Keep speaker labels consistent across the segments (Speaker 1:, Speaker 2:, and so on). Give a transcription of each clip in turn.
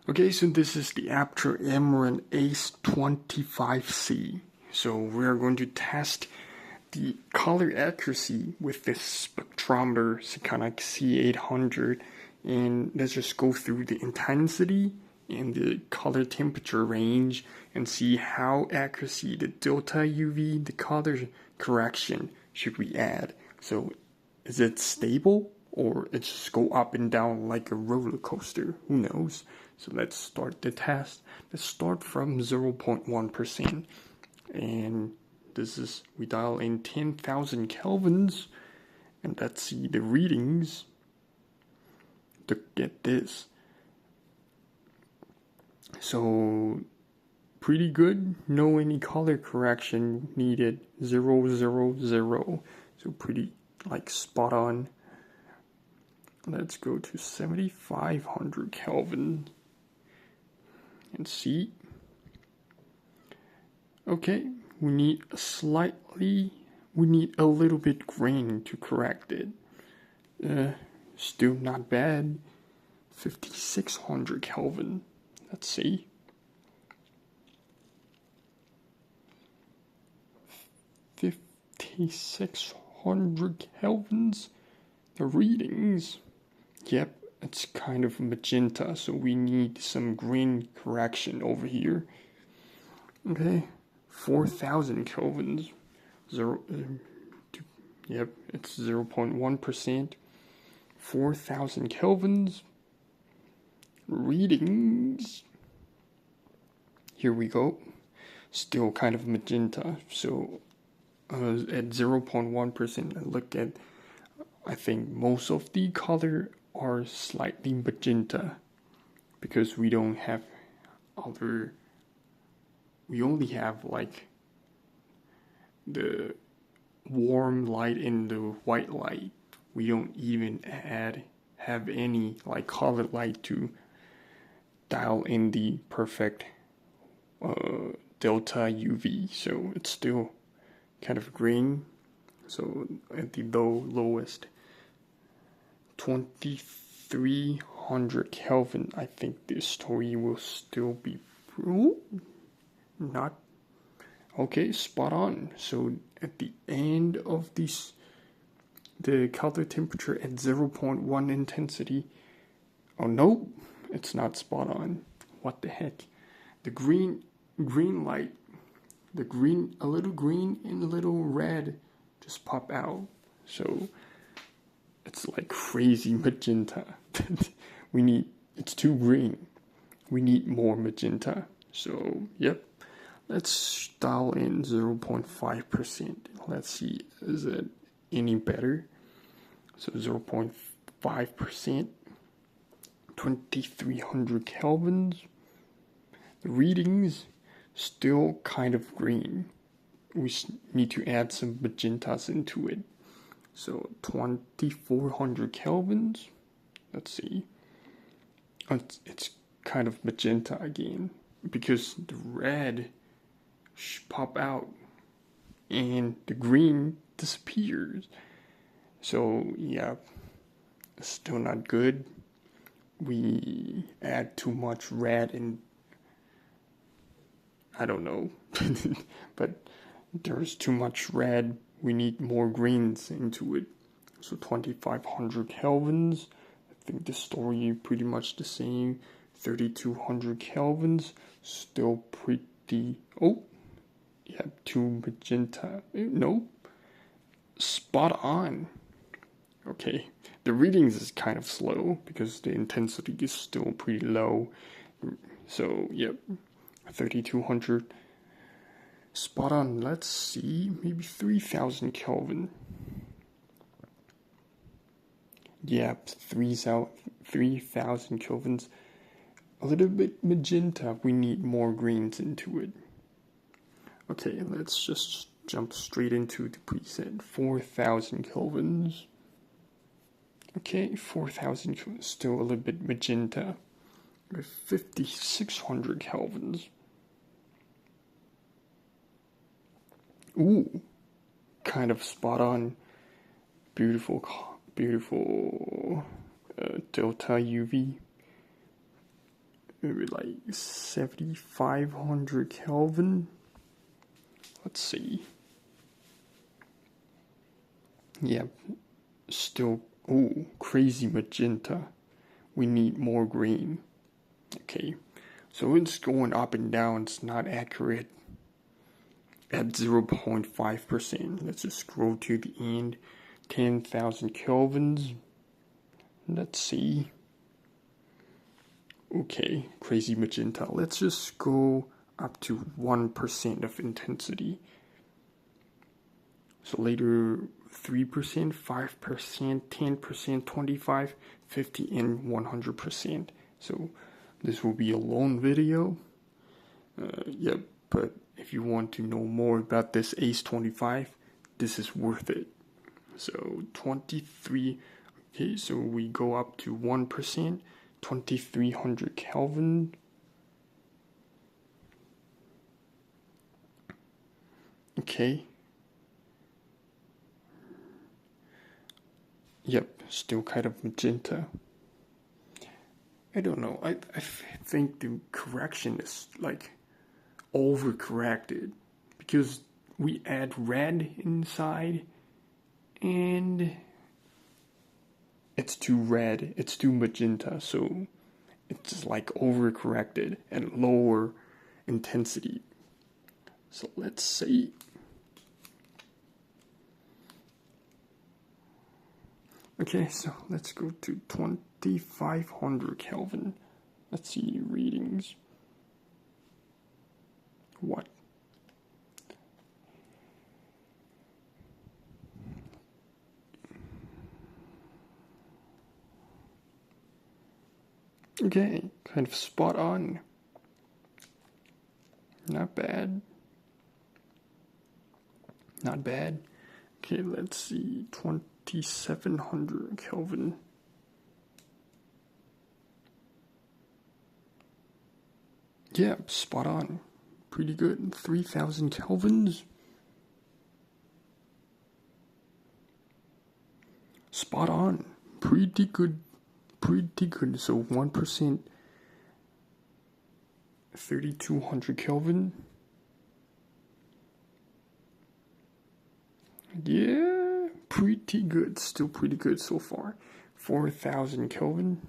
Speaker 1: Okay, so this is the Aputure Amaran Ace 25C. So we're going to test the color accuracy with this spectrometer, c800, and let's just go through the intensity and the color temperature range and see how accuracy the delta UV, the color correction, should we add. So is it stable or it just go up and down like a roller coaster? Who knows? So let's start the test. Let's start from 0.1%. And this is, we dial in 10,000 kelvins. And let's see the readings. Look at this. So, pretty good. No any color correction needed. 0, 0, 0. So pretty, like, spot on. Let's go to 7,500 Kelvin. And see. Okay, we need a little bit green to correct it. Still not bad. 5,600 Kelvin. Let's see. 5,600 Kelvins. The readings. Yep, it's kind of magenta, so we need some green correction over here. Okay, 4,000 kelvins. Yep, it's 0.1%. 4,000 kelvins. Readings. Here we go. Still kind of magenta, so at 0.1%, look at, I think most of the color are slightly magenta because we don't have we only have like the warm light and the white light. We don't even have any like color light to dial in the perfect delta UV, so it's still kind of green. So at the lowest 2,300 Kelvin, I think this story will still be not okay, spot on. So at the end of this, the color temperature at 0.1 intensity, oh no, it's not spot on. What the heck? The green light, the green, a little green and a little red just pop out. So it's like crazy magenta. It's too green. We need more magenta. So, yep. Let's dial in 0.5%. Let's see, is it any better? So 0.5%, 2,300 kelvins. The readings, still kind of green. We need to add some magentas into it. So 2,400 kelvins. Let's see. It's kind of magenta again because the red pop out and the green disappears. So yeah, it's still not good. We add too much red and I don't know, but there's too much red. We need more greens into it. So 2,500 kelvins. I think the story pretty much the same. 3,200 kelvins. Still pretty. Oh, yeah, too magenta. Nope. Spot on. Okay, the readings is kind of slow because the intensity is still pretty low. So, yep, 3,200. Spot on. Let's see, maybe 3,000 Kelvin. Yep, 3,000 Kelvins. A little bit magenta. We need more greens into it. Okay, let's just jump straight into the preset. 4,000 Kelvins. Okay, 4,000 Kelvins. Still a little bit magenta. 5,600 Kelvins. Ooh, kind of spot on. Beautiful delta UV. maybe like 7,500 Kelvin. Let's see. Yeah, still, oh, crazy magenta. We need more green. Okay, so it's going up and down. It's not accurate at 0.5%. Let's just scroll to the end. 10,000 kelvins. Let's see. Okay, crazy magenta. Let's just go up to 1% of intensity. So later 3%, 5%, 10%, 25%, 50%, and 100%. So this will be a long video. Yep, but if you want to know more about this ACE25, this is worth it. So 23, okay, so we go up to 1%, 2300 Kelvin. Okay. Yep, still kind of magenta. I don't know. I think the correction is like overcorrected because we add red inside and it's too red, it's too magenta, so it's like overcorrected at lower intensity. So let's see. Okay, so let's go to 2500 Kelvin. Let's see readings. What? Okay, kind of spot on. Not bad. Not bad. Okay, let's see. 2700 Kelvin. Yeah, spot on. Pretty good. 3000 Kelvins. Spot on. Pretty good. Pretty good. So 1%, 3200 Kelvin. Yeah, pretty good. Still pretty good so far. 4000 Kelvin.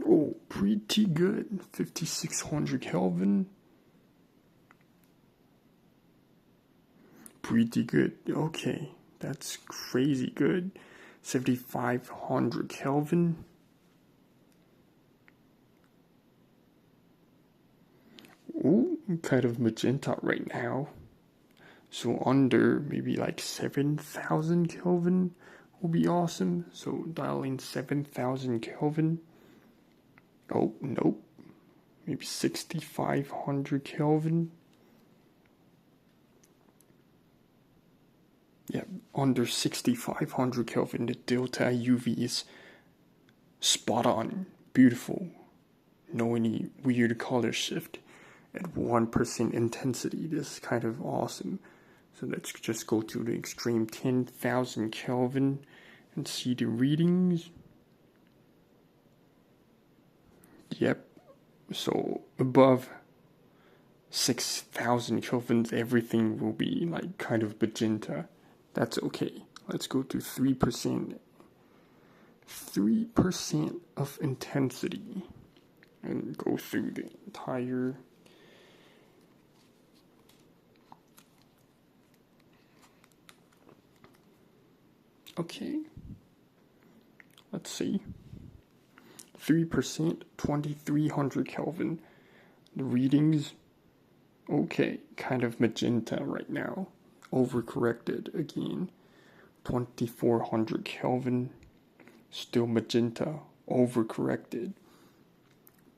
Speaker 1: Oh, pretty good. 5600 Kelvin. Pretty good. Okay, that's crazy good. 7500 Kelvin. Ooh, kind of magenta right now. So under maybe like 7,000 Kelvin will be awesome. So dial in 7,000 Kelvin. Oh, nope. Maybe 6,500 Kelvin. Yeah, under 6,500 Kelvin, the delta UV is spot on. Beautiful. No any weird color shift. At 1% intensity, this is kind of awesome. So let's just go to the extreme 10,000 Kelvin and see the readings. Yep, so above 6,000 Kelvin, everything will be like kind of magenta. That's okay. Let's go to 3%. 3% of intensity and go through the entire. Okay, let's see. 3%, 2300 Kelvin. The readings, okay, kind of magenta right now. Overcorrected again. 2400 Kelvin, still magenta, overcorrected.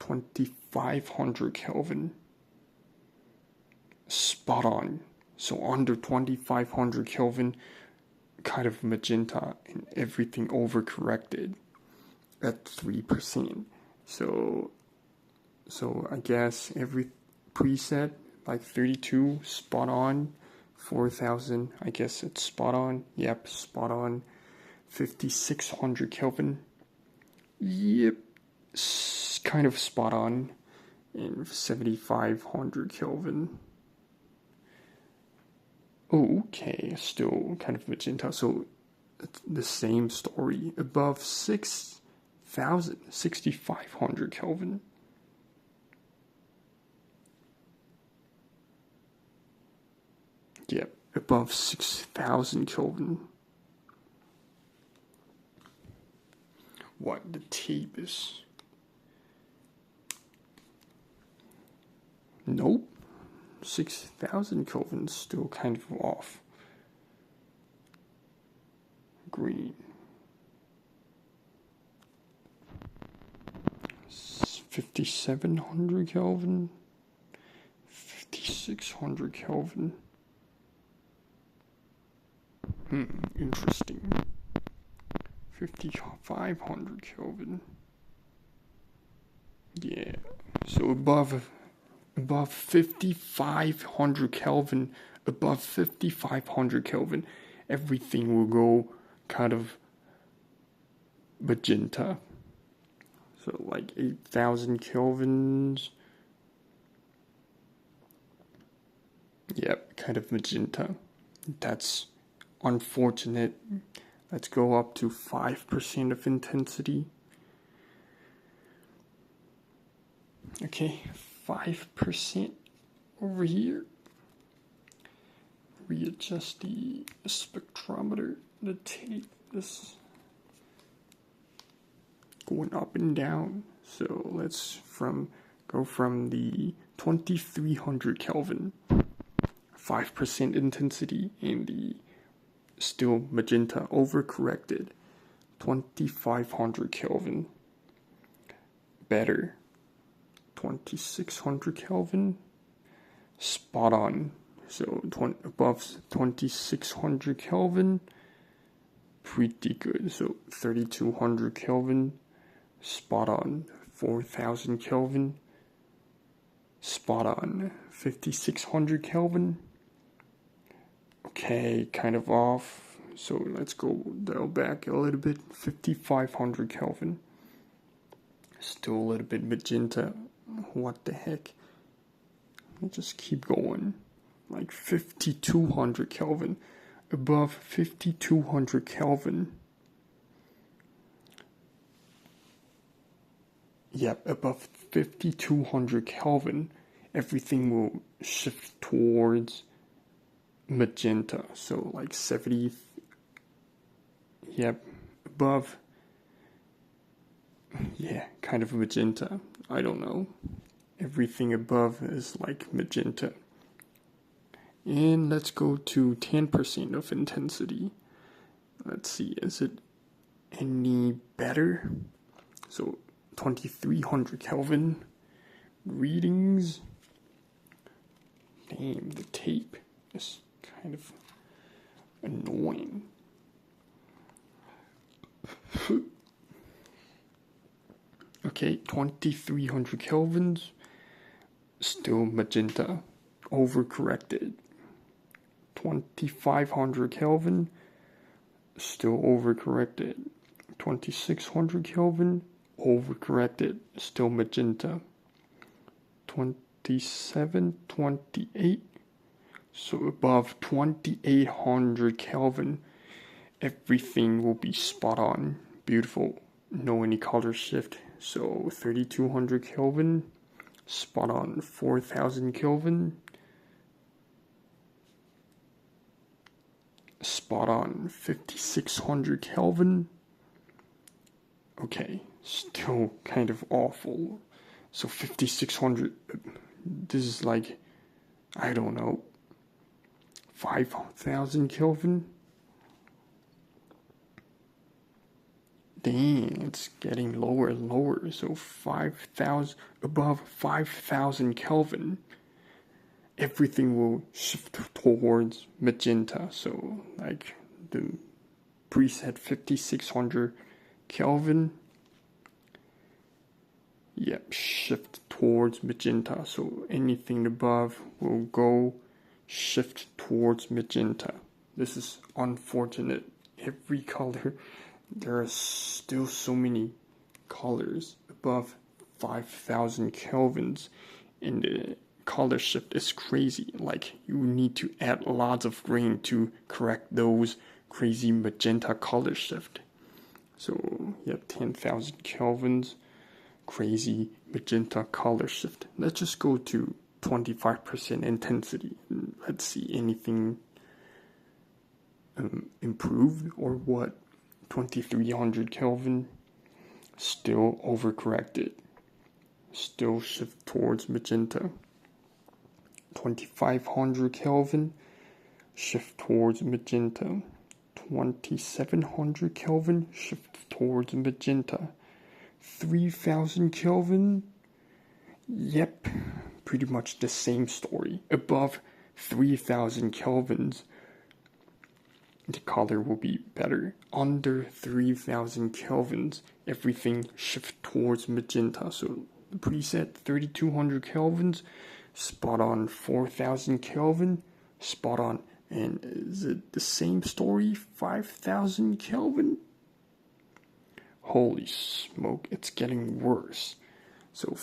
Speaker 1: 2500 Kelvin, spot on. So under 2500 Kelvin, kind of magenta and everything overcorrected at 3%. So I guess every preset like 32 spot on. 4000, I guess it's spot on. Yep, spot on. 5600 Kelvin, Yep, kind of spot on in 7500 Kelvin. Okay, still kind of magenta. So it's the same story. Above 6500 Kelvin. Yep, above 6000 Kelvin. What the tape is. Nope. 6000 Kelvin still kind of off. Green. 5700 Kelvin. 5600 Kelvin. Interesting. 5500 Kelvin. Yeah. So above 5500 Kelvin, above 5500 Kelvin, everything will go kind of magenta. So like 8000 Kelvins. Yep, kind of magenta. That's unfortunate. Let's go up to 5% of intensity. Okay, 5% over here. Readjust the spectrometer, the tape, this going up and down. So let's go from the 2300 Kelvin, 5% intensity, and the still magenta overcorrected 2500 Kelvin. Better. 2600 Kelvin, spot on. So above 2600 Kelvin, pretty good. So 3200 Kelvin, spot on. 4000 Kelvin, spot on. 5600 Kelvin, okay, kind of off. So let's go dial back a little bit. 5500 Kelvin, still a little bit magenta. What the heck? I'll just keep going. Like 5200 Kelvin. Above 5200 Kelvin. Yep, above 5200 Kelvin, everything will shift towards magenta. So like 70. Yep, above. Yeah, kind of magenta. I don't know. Everything above is like magenta. And let's go to 10% of intensity. Let's see, is it any better? So 2300 Kelvin readings. Damn, the tape is kind of annoying. Okay, 2300 Kelvins, still magenta, overcorrected. 2500 Kelvin, still overcorrected. 2600 Kelvin, overcorrected, still magenta. 27, 28, so above 2800 Kelvin, everything will be spot on, beautiful, no any color shift. So 3200 Kelvin, spot on. 4000 Kelvin, spot on. 5600 Kelvin, okay, still kind of awful. So 5600, this is like, I don't know, 5000 Kelvin. Dang, it's getting lower and lower. So 5000, above 5000 Kelvin, everything will shift towards magenta. So like the preset 5600 Kelvin, yep, shift towards magenta. So anything above will go shift towards magenta. This is unfortunate. Every color, there are still so many colors above 5000 kelvins, and the color shift is crazy. Like, you need to add lots of grain to correct those crazy magenta color shift. So you have 10,000 kelvins, crazy magenta color shift. Let's just go to 25% intensity. Let's see anything improved or what. 2300 Kelvin, still overcorrected, still shift towards magenta. 2500 Kelvin, shift towards magenta. 2700 Kelvin, shift towards magenta. 3000 Kelvin, yep, pretty much the same story. Above 3000 kelvins, the color will be better. Under 3000 kelvins, everything shift towards magenta. So the preset 3200 kelvins, spot on. 4000 kelvin, spot on. And is it the same story? 5000 kelvin? Holy smoke, it's getting worse. So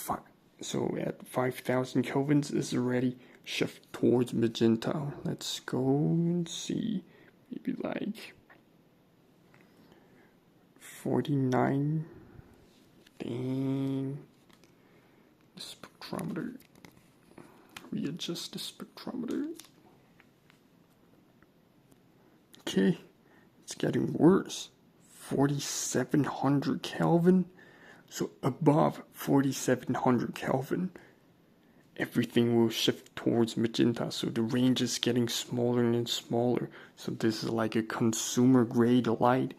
Speaker 1: at 5000 kelvins is already shift towards magenta. Let's go and see. Maybe like 49. Dang. The spectrometer. Readjust the spectrometer. Okay, it's getting worse. 4700 Kelvin. So above 4700 Kelvin, everything will shift towards magenta. So the range is getting smaller and smaller. So this is like a consumer grade light.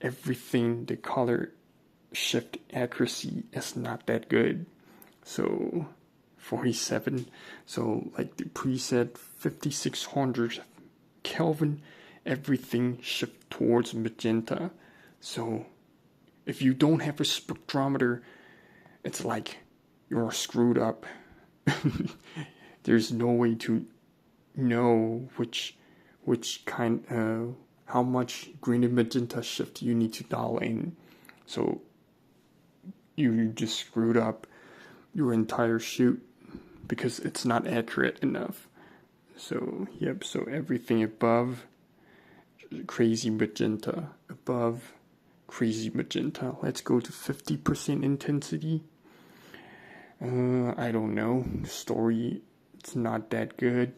Speaker 1: Everything, the color shift accuracy is not that good. So 47, so like the preset 5600 Kelvin, everything shift towards magenta. So if you don't have a spectrometer, it's like you're screwed up. There's no way to know which kind, how much green and magenta shift you need to dial in. So you just screwed up your entire shoot because it's not accurate enough. So yep, so everything above crazy magenta, above crazy magenta. Let's go to 50% intensity. I don't know. The story, it's not that good.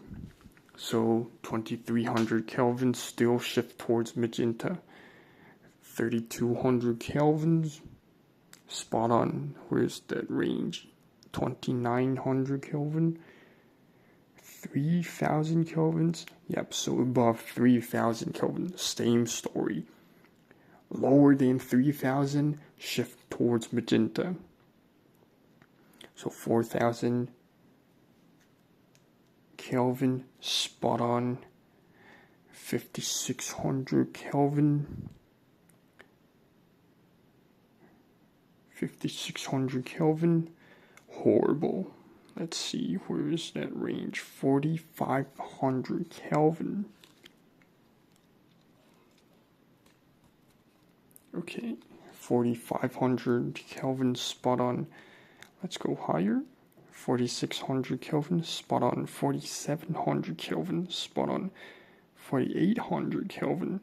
Speaker 1: So 2300 Kelvin, still shift towards magenta. 3200 Kelvins, spot on. Where's that range? 2900 Kelvin. 3000 Kelvins. Yep, so above 3000 Kelvin, same story. Lower than 3000, shift towards magenta. So 4000 Kelvin, spot on. 5600 Kelvin. 5600 Kelvin, horrible. Let's see, where is that range? 4500 Kelvin. Okay, 4500 Kelvin, spot on. Let's go higher. 4600 Kelvin, spot on. 4700 Kelvin, spot on. 4800 Kelvin.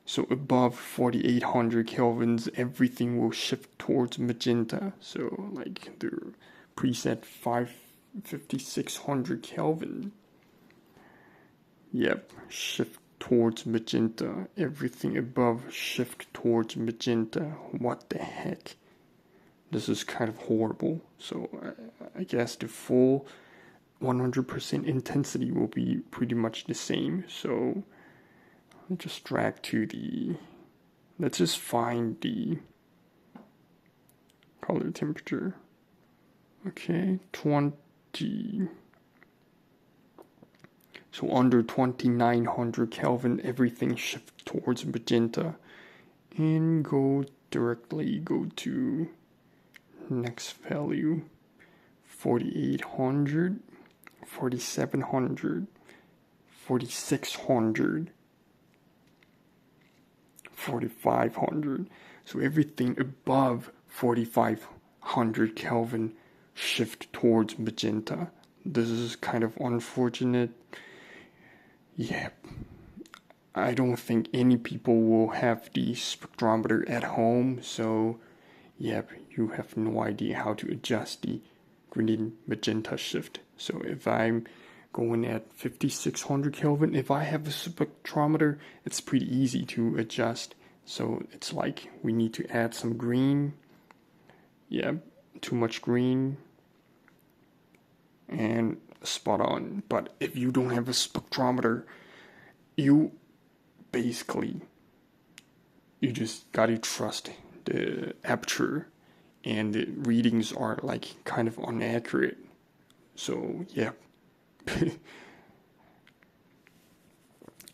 Speaker 1: So above 4800 Kelvins, everything will shift towards magenta. So like the preset 5600 Kelvin. Yep, shift towards magenta. Everything above shift towards magenta. What the heck? This is kind of horrible. So I guess the full 100% intensity will be pretty much the same. So let's just drag to the, let's just find the color temperature. Okay, 20. So under 2900 Kelvin, everything shift towards magenta. And go to next value. 4800, 4700, 4600, 4500. So everything above 4500 Kelvin shift towards magenta. This is kind of unfortunate. Yeah, I don't think any people will have the spectrometer at home, so yeah, you have no idea how to adjust the green magenta shift. So if I'm going at 5600 Kelvin, if I have a spectrometer, it's pretty easy to adjust. So it's like we need to add some green. Yeah, too much green. And spot on. But if you don't have a spectrometer, you basically, you just gotta trust the Aputure, and the readings are like kind of inaccurate. So yeah.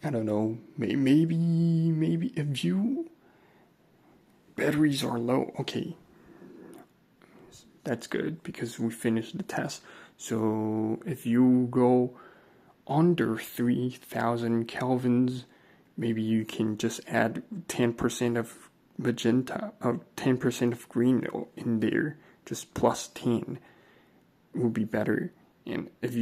Speaker 1: I don't know, maybe if you batteries are low, okay, that's good because we finished the test. So if you go under 3000 kelvins, maybe you can just add 10% of magenta, 10% of green in there, just plus 10 will be better. And if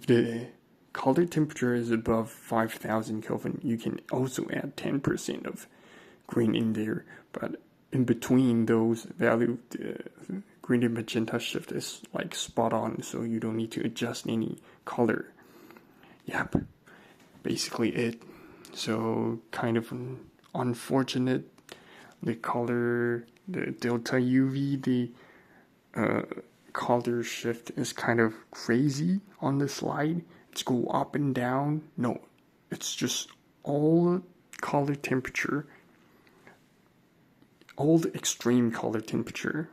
Speaker 1: the color temperature is above 5000 Kelvin, you can also add 10% of green in there. But in between those values, the green and magenta shift is like spot on, so you don't need to adjust any color. Yep, basically it. So kind of unfortunate. The color, the delta UV, the color shift is kind of crazy on the slide. It's go up and down. No, it's just all color temperature, all the extreme color temperature,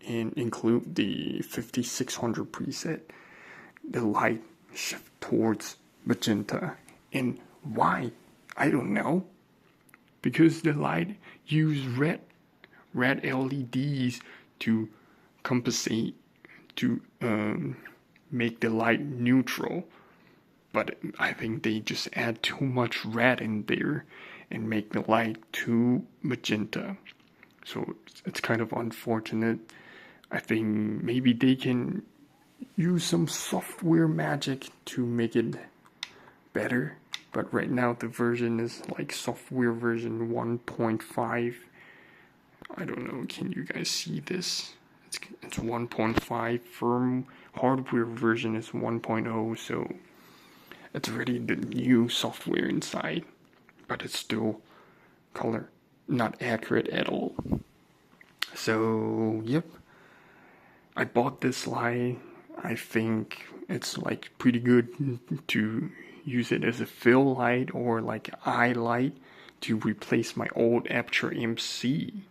Speaker 1: and include the 5600 preset. The light shift towards magenta. And why? I don't know. Because the light use red LEDs to compensate, to make the light neutral. But I think they just add too much red in there and make the light too magenta. So it's kind of unfortunate. I think maybe they can use some software magic to make it better. But right now the version is like software version 1.5. I don't know, can you guys see this? It's 1.5, firm hardware version is 1.0, so it's already the new software inside, but it's still color not accurate at all. So yep, I bought this light. I think it's like pretty good to use it as a fill light or like eye light to replace my old Aputure MC.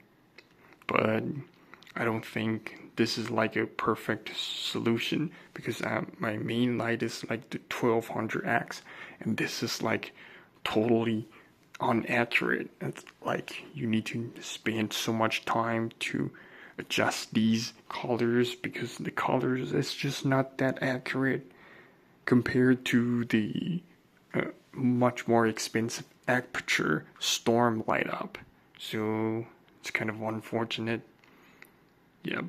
Speaker 1: But I don't think this is like a perfect solution because my main light is like the 1200X and this is like totally inaccurate. It's like you need to spend so much time to adjust these colors because the colors is just not that accurate compared to the much more expensive Aputure Storm light up. So it's kind of unfortunate. Yep.